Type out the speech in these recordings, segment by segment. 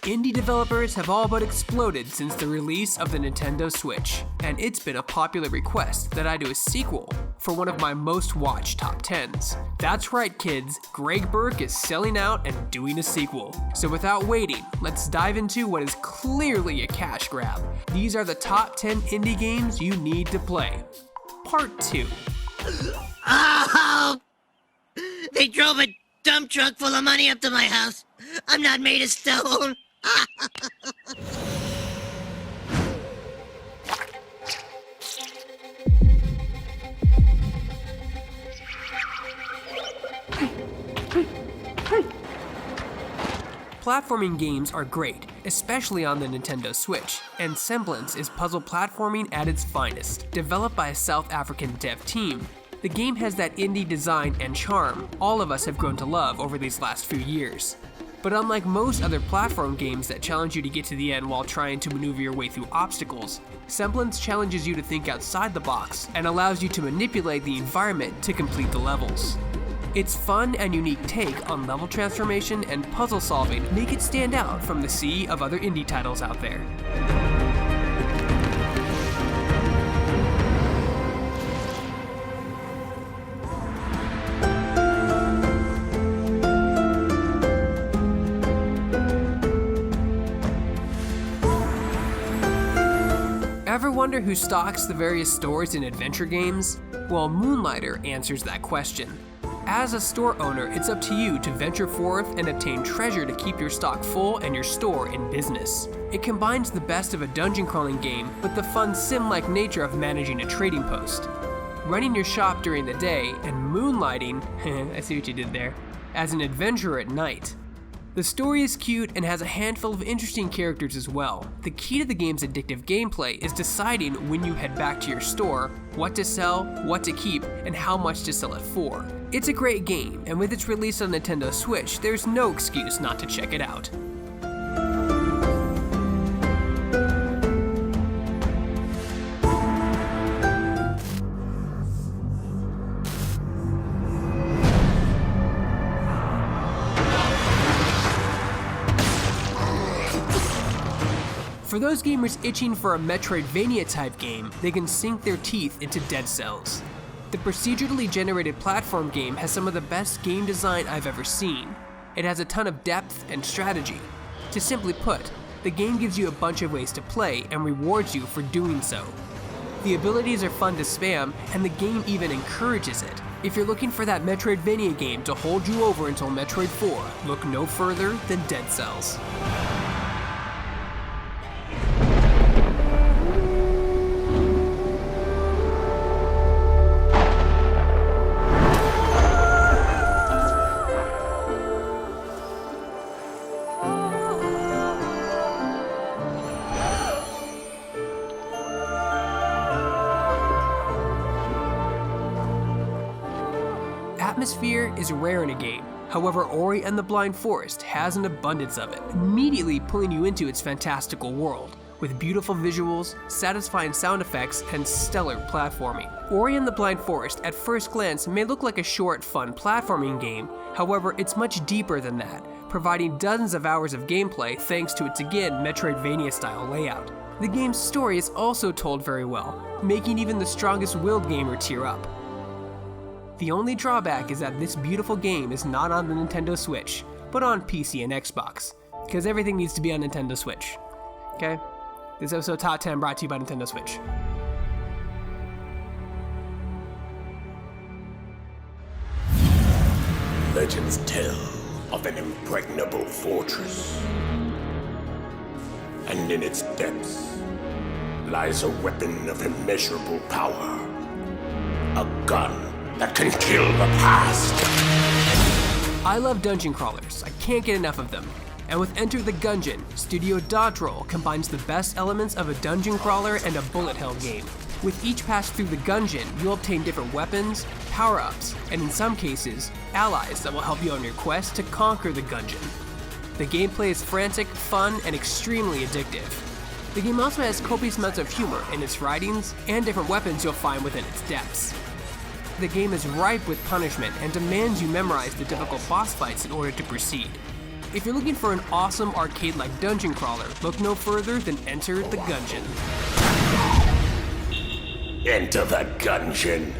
Indie developers have all but exploded since the release of the Nintendo Switch, and it's been a popular request that I do a sequel for one of my most watched top 10s. That's right, kids, Greg Burke is selling out and doing a sequel. So without waiting, let's dive into what is clearly a cash grab. These are the top 10 indie games you need to play. Part 2. Oh! They drove a dump truck full of money up to my house. I'm not made of stone. Platforming games are great, especially on the Nintendo Switch, and Semblance is puzzle platforming at its finest. Developed by a South African dev team, the game has that indie design and charm all of us have grown to love over these last few years. But unlike most other platform games that challenge you to get to the end while trying to maneuver your way through obstacles, Semblance challenges you to think outside the box and allows you to manipulate the environment to complete the levels. Its fun and unique take on level transformation and puzzle solving make it stand out from the sea of other indie titles out there. Ever wonder who stocks the various stores in adventure games? Well, Moonlighter answers that question. As a store owner, it's up to you to venture forth and obtain treasure to keep your stock full and your store in business. It combines the best of a dungeon crawling game with the fun sim-like nature of managing a trading post. Running your shop during the day and moonlighting, I see what you did there, as an adventurer at night. The story is cute and has a handful of interesting characters as well. The key to the game's addictive gameplay is deciding when you head back to your store, what to sell, what to keep, and how much to sell it for. It's a great game, and with its release on Nintendo Switch, there's no excuse not to check it out. For those gamers itching for a Metroidvania type game, they can sink their teeth into Dead Cells. The procedurally generated platform game has some of the best game design I've ever seen. It has a ton of depth and strategy. To simply put, the game gives you a bunch of ways to play and rewards you for doing so. The abilities are fun to spam, and the game even encourages it. If you're looking for that Metroidvania game to hold you over until Metroid 4, look no further than Dead Cells. Atmosphere is rare in a game. However, Ori and the Blind Forest has an abundance of it, immediately pulling you into its fantastical world, with beautiful visuals, satisfying sound effects, and stellar platforming. Ori and the Blind Forest at first glance may look like a short, fun platforming game. However, it's much deeper than that, providing dozens of hours of gameplay thanks to its again Metroidvania-style layout. The game's story is also told very well, making even the strongest-willed gamer tear up. The only drawback is that this beautiful game is not on the Nintendo Switch, but on PC and Xbox, because everything needs to be on Nintendo Switch. Okay? This episode Top 10 brought to you by Nintendo Switch. Legends tell of an impregnable fortress, and in its depths lies a weapon of immeasurable power, a gun that can kill the past. I love dungeon crawlers. I can't get enough of them. And with Enter the Gungeon, Studio Dodroll combines the best elements of a dungeon crawler and a bullet hell game. With each pass through the Gungeon, you'll obtain different weapons, power-ups, and in some cases, allies that will help you on your quest to conquer the Gungeon. The gameplay is frantic, fun, and extremely addictive. The game also has copious amounts of humor in its writings and different weapons you'll find within its depths. the game is ripe with punishment and demands you memorize the difficult boss fights in order to proceed. If you're looking for an awesome arcade-like dungeon crawler, look no further than Enter the Gungeon. Enter the Gungeon.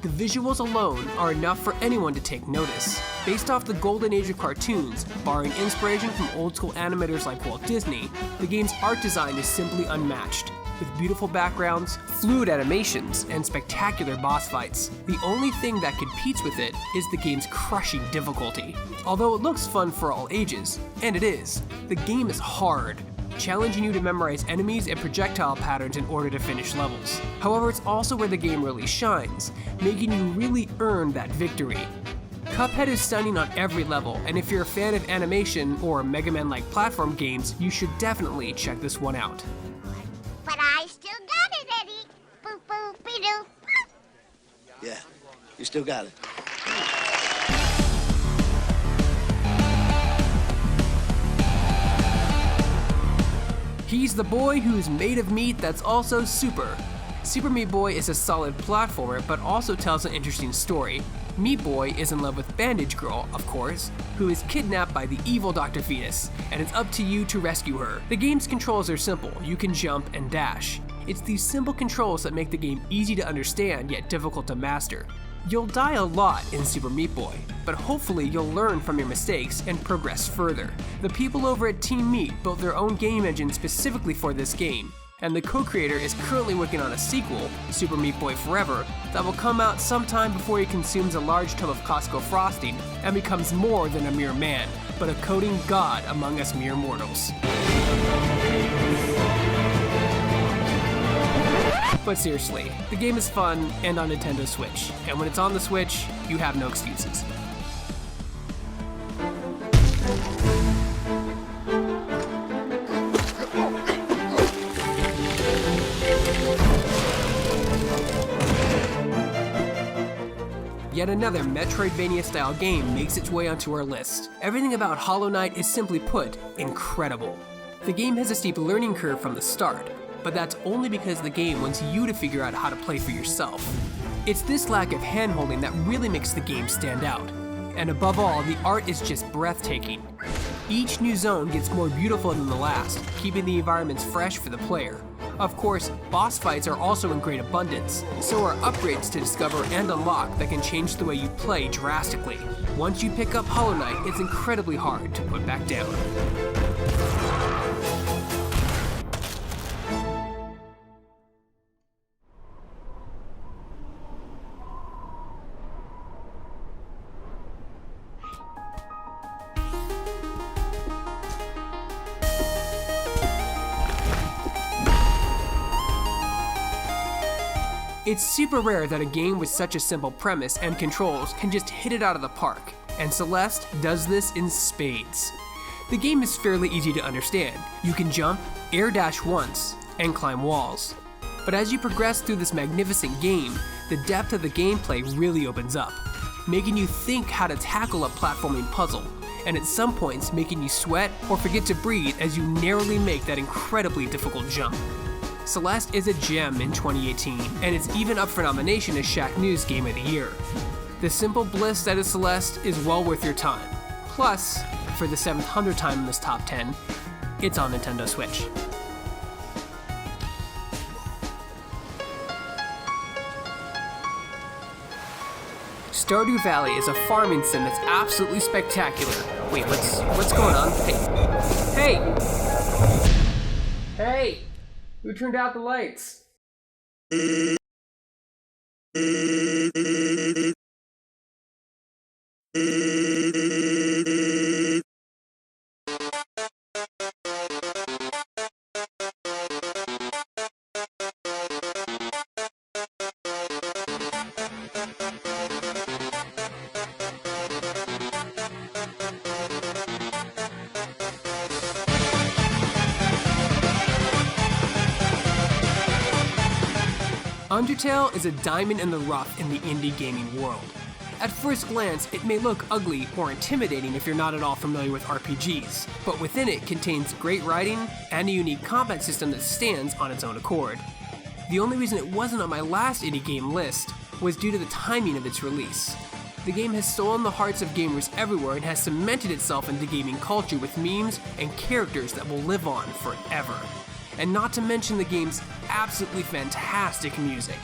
The visuals alone are enough for anyone to take notice. Based off the golden age of cartoons, borrowing inspiration from old school animators like Walt Disney, the game's art design is simply unmatched. With beautiful backgrounds, fluid animations, and spectacular boss fights. The only thing that competes with it is the game's crushing difficulty. Although it looks fun for all ages, and it is, the game is hard, challenging you to memorize enemies and projectile patterns in order to finish levels. However, it's also where the game really shines, making you really earn that victory. CupHead is stunning on every level, and if you're a fan of animation or Mega Man-like platform games, you should definitely check this one out. But I still got it, Eddie. Boop, boop, be-doo. Yeah, you still got it. He's the boy who's made of meat that's also super. Super Meat Boy is a solid platformer, but also tells an interesting story. Meat Boy is in love with Bandage Girl, of course, who is kidnapped by the evil Dr. Fetus, and it's up to you to rescue her. The game's controls are simple. You can jump and dash. It's these simple controls that make the game easy to understand yet difficult to master. You'll die a lot in Super Meat Boy, but hopefully you'll learn from your mistakes and progress further. The people over at Team Meat built their own game engine specifically for this game, and the co-creator is currently working on a sequel, Super Meat Boy Forever, that will come out sometime before he consumes a large tub of Costco frosting and becomes more than a mere man, but a coding god among us mere mortals. But seriously, the game is fun and on Nintendo Switch, and when it's on the Switch, you have no excuses. Yet another Metroidvania-style game makes its way onto our list. Everything about Hollow Knight is simply put, incredible. The game has a steep learning curve from the start, but that's only because the game wants you to figure out how to play for yourself. It's this lack of handholding that really makes the game stand out. And above all, the art is just breathtaking. Each new zone gets more beautiful than the last, keeping the environments fresh for the player. Of course, boss fights are also in great abundance, so are upgrades to discover and unlock that can change the way you play drastically. Once you pick up Hollow Knight, it's incredibly hard to put back down. It's super rare that a game with such a simple premise and controls can just hit it out of the park, and Celeste does this in spades. The game is fairly easy to understand. You can jump, air dash once, and climb walls. But as you progress through this magnificent game, the depth of the gameplay really opens up, making you think how to tackle a platforming puzzle, and at some points making you sweat or forget to breathe as you narrowly make that incredibly difficult jump. Celeste is a gem in 2018, and it's even up for nomination as Shacknews Game of the Year. The simple bliss that is Celeste is well worth your time. Plus, for the 700th time in this top 10, it's on Nintendo Switch. Stardew Valley is a farming sim that's absolutely spectacular. Wait, what's going on? Hey! Hey! Who turned out the lights? Undertale is a diamond in the rough in the indie gaming world. At first glance, it may look ugly or intimidating if you're not at all familiar with RPGs, but within it contains great writing and a unique combat system that stands on its own accord. The only reason it wasn't on my last indie game list was due to the timing of its release. The game has stolen the hearts of gamers everywhere and has cemented itself into gaming culture with memes and characters that will live on forever. And not to mention the game's absolutely fantastic music.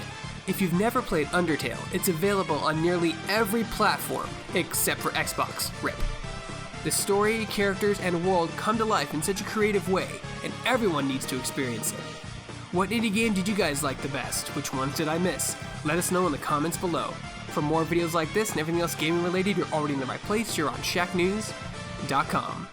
If you've never played Undertale, it's available on nearly every platform except for Xbox, RIP. The story, characters, and world come to life in such a creative way, and everyone needs to experience it. What indie game did you guys like the best? Which ones did I miss? Let us know in the comments below. For more videos like this and everything else gaming related, you're already in the right place. You're on Shacknews.com.